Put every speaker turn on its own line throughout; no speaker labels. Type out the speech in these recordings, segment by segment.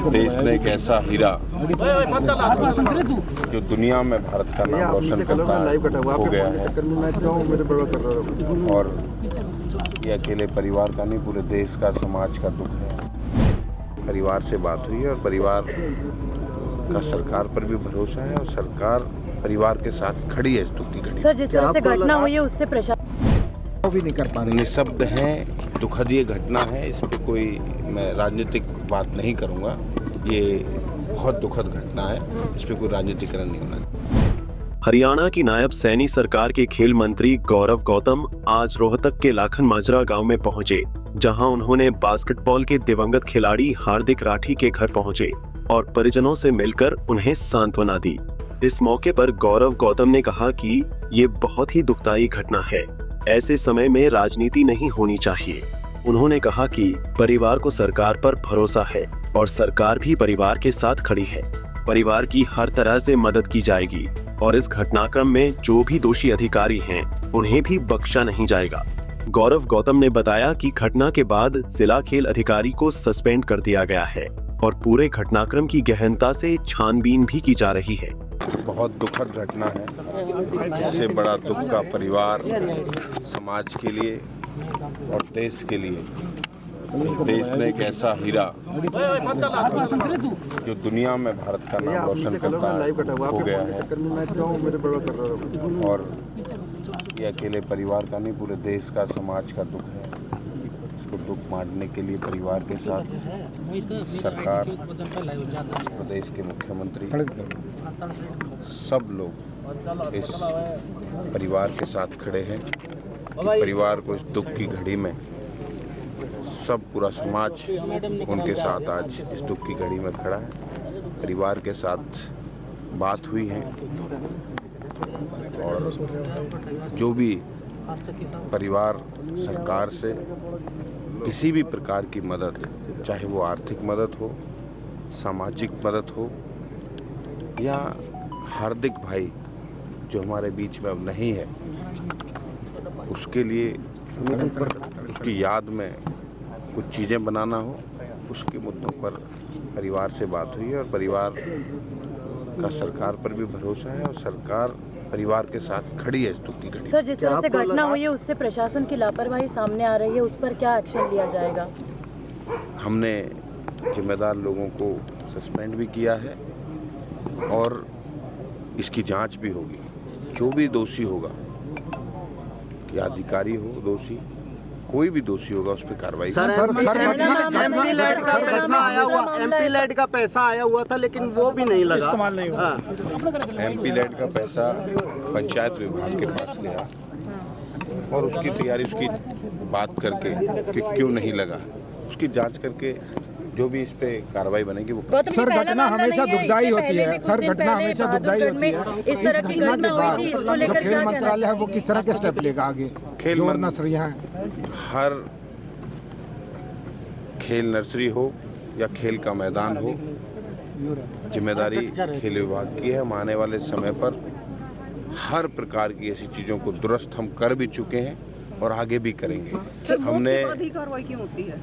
देश ने एक ऐसा हीरा जो दुनिया में भारत का नाम रोशन करता हो गया है, और ये अकेले परिवार का नहीं, पूरे देश का, समाज का दुख है। परिवार से बात हुई है और परिवार का सरकार पर भी भरोसा है और सरकार परिवार के साथ खड़ी है इस दुख की घड़ी।
सर, जिस तरह से घटना हुई है उससे प्रशासन
भी नहीं कर पा रहे, निशब्द हैं, दुखद ये घटना है, इस पे कोई मैं राजनीतिक बात नहीं करूंगा। ये बहुत दुखद घटना है, इस पे कोई राजनीतिकरण नहीं होना।
हरियाणा की नायब सैनी सरकार के खेल मंत्री गौरव गौतम आज रोहतक के लाखन माजरा गांव में पहुंचे, जहां उन्होंने बास्केटबॉल के दिवंगत खिलाड़ी हार्दिक राठी के घर पहुंचे और परिजनों से मिलकर उन्हें सांत्वना दी। इस मौके पर गौरव गौतम ने कहा कि ये बहुत ही दुखदायी घटना है, ऐसे समय में राजनीति नहीं होनी चाहिए। उन्होंने कहा कि परिवार को सरकार पर भरोसा है और सरकार भी परिवार के साथ खड़ी है। परिवार की हर तरह से मदद की जाएगी और इस घटनाक्रम में जो भी दोषी अधिकारी हैं, उन्हें भी बख्शा नहीं जाएगा। गौरव गौतम ने बताया कि घटना के बाद जिला खेल अधिकारी को सस्पेंड कर दिया गया है और पूरे घटनाक्रम की गहनता से छानबीन भी की जा रही है।
बहुत दुखद घटना है, इससे बड़ा दुख का परिवार, समाज के लिए और देश के लिए। देश ने एक ऐसा हीरा जो दुनिया में भारत का नाम रोशन करता हो गया है, और ये अकेले परिवार का नहीं, पूरे देश का, समाज का दुख है। इसको दुख बांटने के लिए परिवार के साथ सरकार, प्रदेश के मुख्यमंत्री, सब लोग इस परिवार के साथ खड़े हैं कि परिवार को इस दुख की घड़ी में सब पूरा समाज उनके साथ आज इस दुख की घड़ी में खड़ा है। परिवार के साथ बात हुई है और जो भी परिवार सरकार से किसी भी प्रकार की मदद, चाहे वो आर्थिक मदद हो, सामाजिक मदद हो, या हार्दिक भाई जो हमारे बीच में अब नहीं है, उसके लिए उसकी याद में कुछ चीज़ें बनाना हो, उसके मुद्दों पर परिवार से बात हुई है और परिवार का सरकार पर भी भरोसा है और सरकार परिवार के साथ खड़ी है इस दुख की घड़ी।
सर, जिस तरह से घटना हुई है उससे प्रशासन की लापरवाही सामने आ रही है, उस पर क्या एक्शन लिया जाएगा?
हमने जिम्मेदार लोगों को सस्पेंड भी किया है और इसकी जांच भी होगी। जो भी दोषी होगा, कि अधिकारी हो दोषी, कोई भी दोषी होगा, उस पर कार्रवाई।
एमपी लेड का पैसा आया हुआ था, लेकिन वो भी नहीं लगा, इस्तेमाल नहीं हुआ।
एमपी लेड का पैसा पंचायत विभाग के पास गया और उसकी तैयारी, उसकी बात करके कि क्यों नहीं लगा, उसकी जांच करके जो भी इस पे कार्रवाई बनेगी वो।
सर, घटना हमेशा दुखदाई होती है। सर, घटना हमेशा दुखदाई होती है। इस घटना के बाद जो खेल मंत्रालय है वो किस तरह के स्टेप लेगा आगे?
खेल
नर्सरी है,
हर खेल नर्सरी हो या खेल का मैदान हो, जिम्मेदारी खेल विभाग की है। हम आने वाले समय पर हर प्रकार की ऐसी चीज़ों को दुरुस्त हम कर भी चुके हैं और आगे भी करेंगे।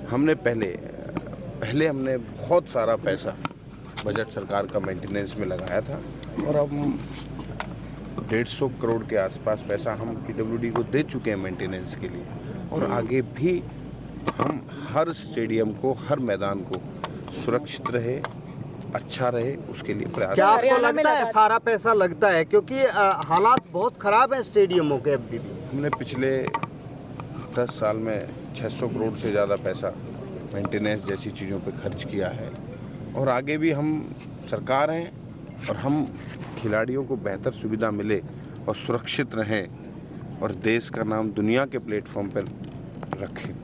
हमने पहले हमने बहुत सारा पैसा बजट सरकार का मेंटेनेंस में लगाया था और अब 150 करोड़ के आसपास पैसा हम पीडब्ल्यूडी को दे चुके हैं मेंटेनेंस के लिए, और आगे भी हम हर स्टेडियम को, हर मैदान को सुरक्षित रहे, अच्छा रहे, उसके लिए प्रयास।
क्या आपको लगता है सारा पैसा लगता है? क्योंकि हालात बहुत खराब है स्टेडियमों के अभी भी।
हमने पिछले 10 साल में 600 करोड़ से ज़्यादा पैसा मेंटेनेंस जैसी चीज़ों पे खर्च किया है, और आगे भी हम सरकार हैं और हम खिलाड़ियों को बेहतर सुविधा मिले और सुरक्षित रहें और देश का नाम दुनिया के प्लेटफॉर्म पर रखें,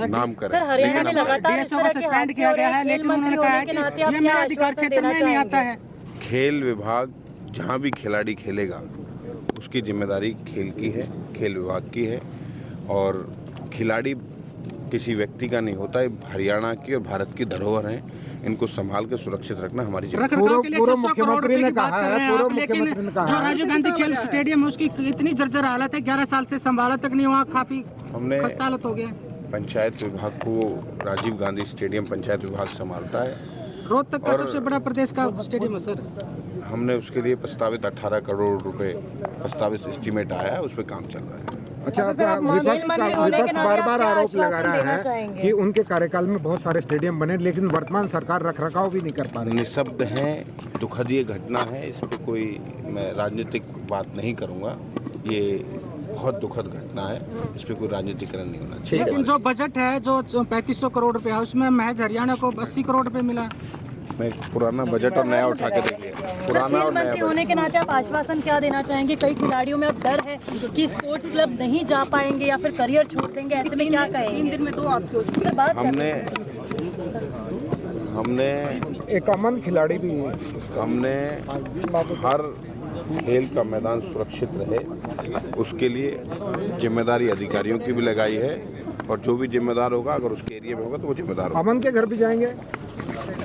नाम करें।
सर, हरियाणा में
डीएसओ को सस्पेंड किया गया है, लेकिन उन्होंने कहा है कि ये मेरे अधिकार क्षेत्र में नहीं आता है।
खेल विभाग जहाँ भी खिलाड़ी खेलेगा उसकी जिम्मेदारी खेल की है, खेल विभाग की है, और खिलाड़ी किसी व्यक्ति का नहीं होता है। हरियाणा की और भारत की धरोहर हैं, इनको संभाल के सुरक्षित रखना हमारी जिम्मेदारी।
पूर्व मुख्यमंत्री ने कहा है, लेकिन जो राजीव गांधी खेल स्टेडियम है उसकी इतनी जर्जर हालत है, 11 साल से संभाला तक नहीं हुआ, काफी खस्ता हालत हो गया।
पंचायत विभाग को राजीव गांधी स्टेडियम पंचायत विभाग संभालता है
रोहतक का सबसे बड़ा प्रदेश का स्टेडियम है सर।
हमने उसके लिए प्रस्तावित 18 करोड़ रुपए प्रस्तावित एस्टीमेट आया है, उस पर काम चल रहा है।
अच्छा,
मंत्री होने के
विपक्ष
नाते
बार
आप
बार
क्या
आरोप
आश्वासन
लगा रहा
देना
है
चाहेंगे?
कि उनके कार्यकाल में बहुत सारे स्टेडियम बने, लेकिन वर्तमान सरकार रखरखाव भी नहीं कर पा रही।
निःशब्द हैं, दुखद ये घटना है, इस पर कोई मैं राजनीतिक बात नहीं करूंगा। ये बहुत दुखद घटना है, इस पर कोई राजनीतिकरण नहीं होना चाहिए।
लेकिन जो बजट है जो 3500 करोड़ रुपए है, उसमें महज हरियाणा को 80 करोड़ रुपए मिला।
मैं पुराना बजट और नया उठा के देख लिया,
सर,
पुराना
खेल
और नया
मंत्री होने
बजट।
के नाते आप आश्वासन क्या देना चाहेंगे? कई खिलाड़ियों में अब डर है कि स्पोर्ट्स क्लब नहीं जा पाएंगे या फिर करियर छोड़ देंगे, ऐसे में क्या कहेंगे? 3 दिन में 2 हादसे हो चुके हैं। बात
हमने
एक अमन खिलाड़ी भी है।
हमने हर खेल का मैदान सुरक्षित रहे, उसके लिए जिम्मेदारी अधिकारियों की भी लगाई है, और जो भी जिम्मेदार होगा, अगर उसके एरिया में होगा तो वो जिम्मेदार होगा।
अमन के घर भी जाएंगे,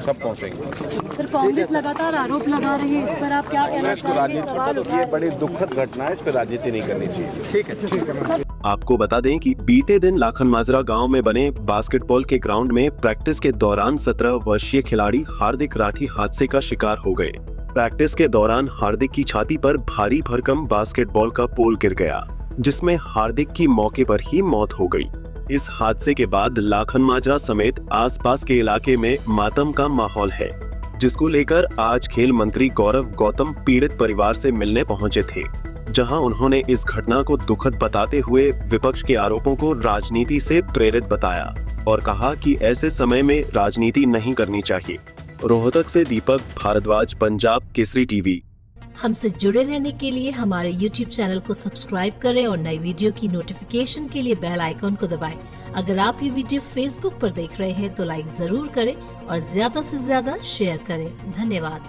सब पहुंचेंगे।
सर, कांग्रेस लगातार आरोप लगा रही है, इस पर आप क्या कहना चाहेंगे? सवाल उठा
ये बड़ी दुखद घटना है, इस पर राजनीति नहीं करनी चाहिए।
ठीक है।
आपको बता दें कि बीते दिन लाखन माजरा गांव में बने बास्केटबॉल के ग्राउंड में प्रैक्टिस के दौरान 17 वर्षीय खिलाड़ी हार्दिक राठी हादसे का शिकार हो गए। प्रैक्टिस के दौरान हार्दिक की छाती पर भारी भरकम बास्केटबॉल का पोल गिर गया, जिसमें हार्दिक की मौके पर ही मौत हो गई। इस हादसे के बाद लाखन माजरा समेत आसपास के इलाके में मातम का माहौल है, जिसको लेकर आज खेल मंत्री गौरव गौतम पीड़ित परिवार से मिलने पहुंचे थे, जहां उन्होंने इस घटना को दुखद बताते हुए विपक्ष के आरोपों को राजनीति से प्रेरित बताया और कहा कि ऐसे समय में राजनीति नहीं करनी चाहिए। रोहतक से दीपक भारद्वाज, पंजाब केसरी टीवी।
हमसे जुड़े रहने के लिए हमारे YouTube चैनल को सब्सक्राइब करें और नई वीडियो की नोटिफिकेशन के लिए बेल आइकॉन को दबाएं। अगर आप ये वीडियो Facebook पर देख रहे हैं तो लाइक जरूर करें और ज्यादा से ज्यादा शेयर करें। धन्यवाद।